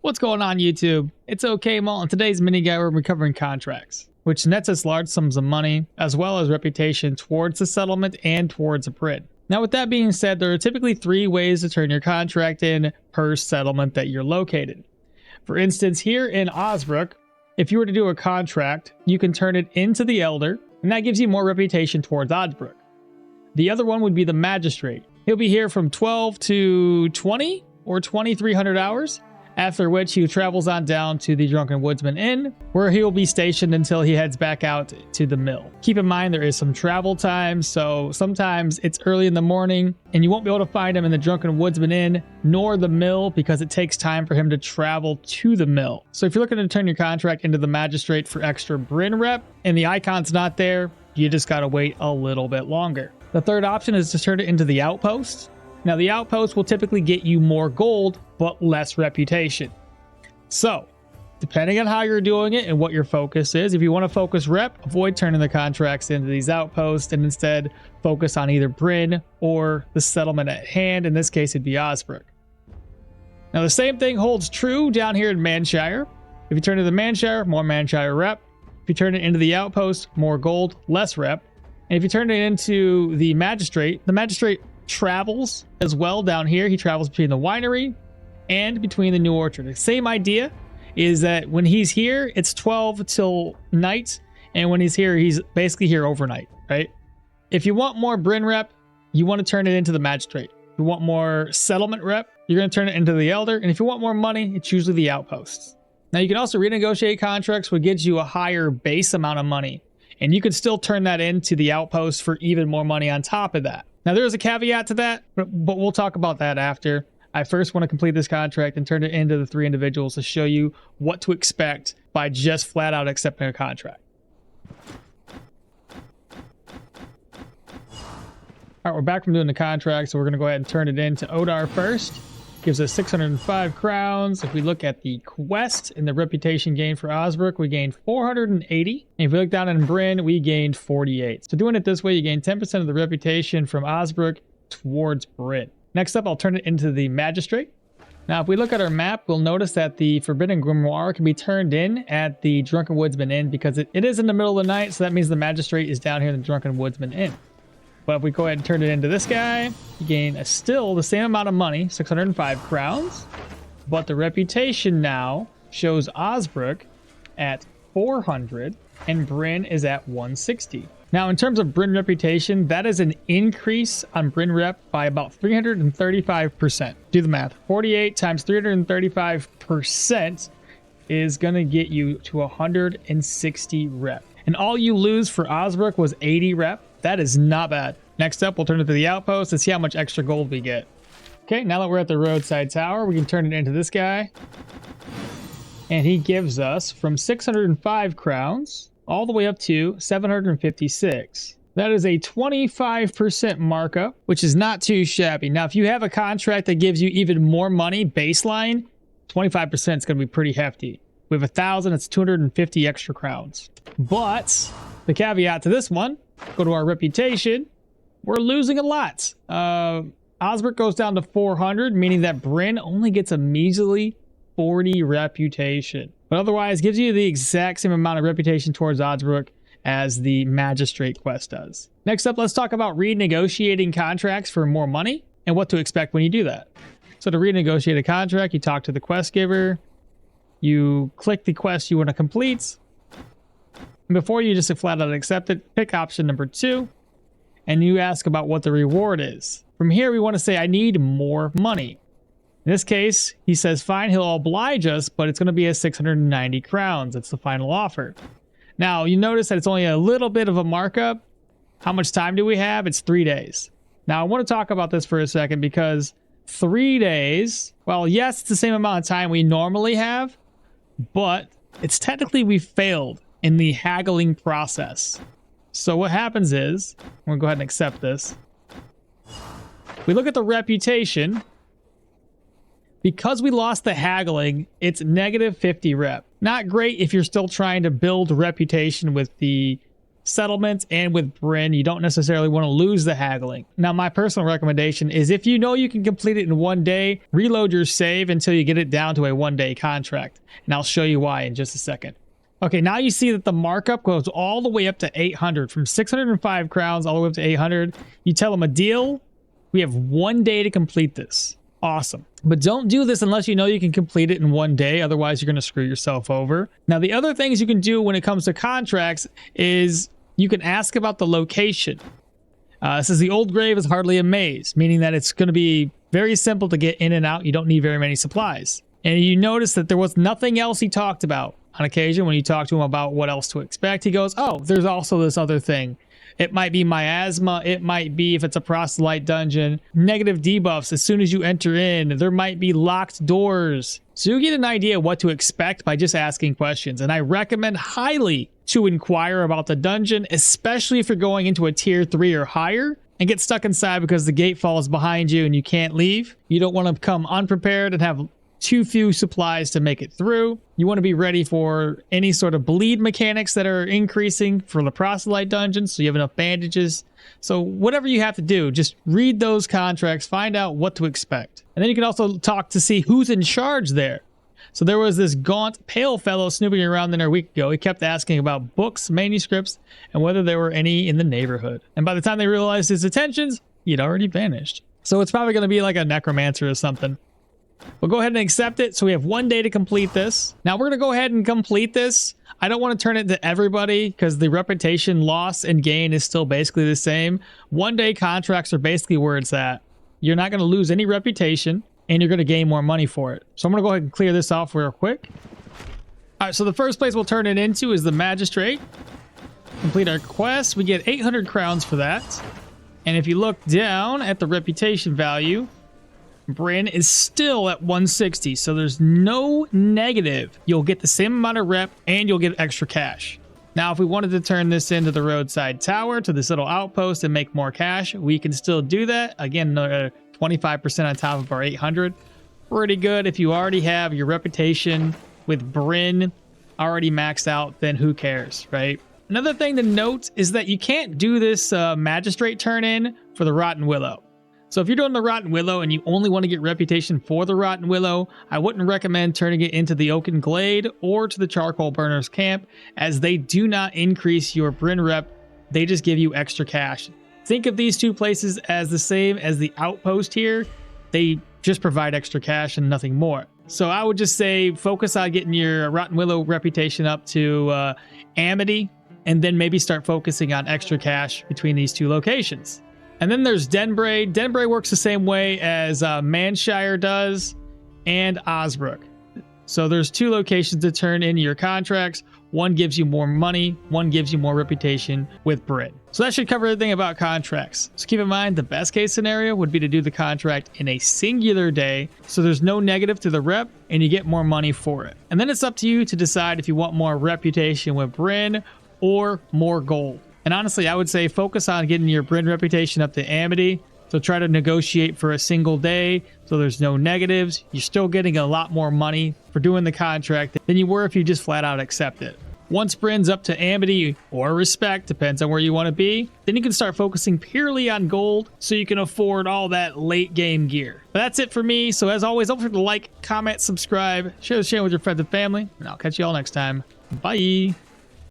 What's going on, YouTube? It's okmall. In today's mini guide, we're covering contracts, which nets us large sums of money, as well as reputation towards the settlement and towards a PRID. Now, with that being said, there are typically 3 ways to turn your contract in per settlement that you're located. For instance, here in Osbrook, if you were to do a contract, you can turn it into the Elder, and that gives you more reputation towards Osbrook. The other one would be the Magistrate. He'll be here from 12 to 20 or 2300 hours, after which he travels on down to the Drunken Woodsman Inn, where he will be stationed until he heads back out to the mill. Keep in mind there is some travel time, so sometimes it's early in the morning and you won't be able to find him in the Drunken Woodsman Inn nor the mill because it takes time for him to travel to the mill. So if you're looking to turn your contract into the Magistrate for extra Bryn rep and the icon's not there, you just gotta wait a little bit longer. The third option is to turn it into the Outpost. Now, the Outpost will typically get you more gold, but less reputation. So, depending on how you're doing it and what your focus is, if you want to focus rep, avoid turning the contracts into these Outposts and instead focus on either Bryn or the settlement at hand. In this case, it'd be Osbrook. Now, the same thing holds true down here in Manshire. If you turn it to the Manshire, more Manshire rep. If you turn it into the Outpost, more gold, less rep. And if you turn it into the Magistrate travels as well down here. He travels between the winery and between the new orchard. The same idea is that when he's here, it's 12 till night, and when he's here, he's basically here overnight, right? If you want more Bryn rep, you want to turn it into the Magistrate. If you want more settlement rep, you're going to turn it into the Elder, and if you want more money, it's usually the Outposts. Now, you can also renegotiate contracts, which gives you a higher base amount of money, and you can still turn that into the Outpost for even more money on top of that. Now, there is a caveat to that, but we'll talk about that after. I first want to complete this contract and turn it into the 3 individuals to show you what to expect by just flat out accepting a contract. All right, we're back from doing the contract, so we're going to go ahead and turn it into Odar first. Gives us 605 crowns. If we look at the quest and the reputation gain for Osbrook, we gained 480. And if we look down in Bryn, we gained 48. So doing it this way, you gain 10% of the reputation from Osbrook towards Bryn. Next up, I'll turn it into the Magistrate. Now, if we look at our map, we'll notice that the Forbidden Grimoire can be turned in at the Drunken Woodsman Inn because it is in the middle of the night, so that means the Magistrate is down here in the Drunken Woodsman Inn. But if we go ahead and turn it into this guy, you gain still the same amount of money, 605 crowns. But the reputation now shows Osbrook at 400 and Bryn is at 160. Now, in terms of Bryn reputation, that is an increase on Bryn rep by about 335%. Do the math. 48 times 335% is going to get you to 160 rep. And all you lose for Osbrook was 80 rep. That is not bad. Next up, we'll turn it to the Outpost and see how much extra gold we get. Okay, now that we're at the roadside tower, we can turn it into this guy. And he gives us from 605 crowns all the way up to 756. That is a 25% markup, which is not too shabby. Now, if you have a contract that gives you even more money baseline, 25% is going to be pretty hefty. We have 1,000, it's 250 extra crowns. But the caveat to this one, go to our reputation, we're losing a lot. Osbrook goes down to 400, meaning that Bryn only gets a measly 40 reputation. But otherwise, gives you the exact same amount of reputation towards Osbrook as the Magistrate quest does. Next up, let's talk about renegotiating contracts for more money and what to expect when you do that. So to renegotiate a contract, you talk to the quest giver, you click the quest you want to complete, and before you just flat out accept it, pick option number 2, and you ask about what the reward is. From here, we want to say, I need more money. In this case, he says, fine, he'll oblige us, but it's going to be at 690 crowns. It's the final offer. Now, you notice that it's only a little bit of a markup. How much time do we have? It's 3 days. Now, I want to talk about this for a second because 3 days, well, yes, it's the same amount of time we normally have, but it's technically we failed in the haggling process. So what happens is, I'm going to go ahead and accept this. We look at the reputation. Because we lost the haggling, it's negative 50 rep. Not great if you're still trying to build reputation with the settlements and with Bryn, you don't necessarily want to lose the haggling. Now, my personal recommendation is if you know you can complete it in 1 day, reload your save until you get it down to a 1-day contract. And I'll show you why in just a second. Okay, now you see that the markup goes all the way up to 800, from 605 crowns all the way up to 800. You tell them a deal. We have 1 day to complete this. Awesome. But don't do this unless you know you can complete it in 1 day. Otherwise, you're going to screw yourself over. Now, the other things you can do when it comes to contracts is you can ask about the location. It says the old grave is hardly a maze, meaning that it's going to be very simple to get in and out. You don't need very many supplies. And you notice that there was nothing else he talked about. On occasion, when you talk to him about what else to expect, he goes, oh, there's also this other thing. It might be miasma. It might be, if it's a proselyte dungeon, negative debuffs. As soon as you enter in, there might be locked doors. So you get an idea what to expect by just asking questions. And I recommend highly to inquire about the dungeon, especially if you're going into a tier 3 or higher and get stuck inside because the gate falls behind you and you can't leave. You don't want to come unprepared and have too few supplies to make it through. You want to be ready for any sort of bleed mechanics that are increasing for the proselyte dungeons, so you have enough bandages. So whatever you have to do, just read those contracts, find out what to expect. And then you can also talk to see who's in charge there. So there was this gaunt, pale fellow snooping around there a week ago. He kept asking about books, manuscripts, and whether there were any in the neighborhood. And by the time they realized his attentions, he'd already vanished. So it's probably going to be like a necromancer or something. We'll go ahead and accept it. So we have 1 day to complete this. Now we're going to go ahead and complete this. I don't want to turn it to everybody because the reputation loss and gain is still basically the same. 1 day contracts are basically where it's at. You're not going to lose any reputation and you're going to gain more money for it. So I'm going to go ahead and clear this off real quick. All right, so the first place we'll turn it into is the magistrate. Complete our quest. We get 800 crowns for that. And if you look down at the reputation value, Bryn is still at 160, so there's no negative. You'll get the same amount of rep and you'll get extra cash. Now, if we wanted to turn this into the roadside tower, to this little outpost and make more cash, we can still do that. Again, another 25% on top of our 800. Pretty good. If you already have your reputation with Bryn already maxed out, then who cares, right? Another thing to note is that you can't do this magistrate turn in for the Rotten Willow. So if you're doing the Rotten Willow and you only want to get reputation for the Rotten Willow, I wouldn't recommend turning it into the Oaken Glade or to the Charcoal Burners Camp, as they do not increase your Bryn rep. They just give you extra cash. Think of these two places as the same as the outpost here. They just provide extra cash and nothing more. So I would just say focus on getting your Rotten Willow reputation up to Amity, and then maybe start focusing on extra cash between these two locations. And then there's Denbray. Denbray works the same way as Manshire does and Osbrook. So there's 2 locations to turn in your contracts. One gives you more money, one gives you more reputation with Bryn. So that should cover everything about contracts. So keep in mind, the best case scenario would be to do the contract in a singular day, so there's no negative to the rep and you get more money for it. And then it's up to you to decide if you want more reputation with Bryn or more gold. And honestly, I would say focus on getting your Bryn reputation up to Amity. So try to negotiate for a single day so there's no negatives. You're still getting a lot more money for doing the contract than you were if you just flat out accept it. Once Bryn's up to Amity or Respect, depends on where you want to be, then you can start focusing purely on gold so you can afford all that late game gear. But that's it for me. So as always, don't forget to like, comment, subscribe, share the channel with your friends and family, and I'll catch you all next time. Bye.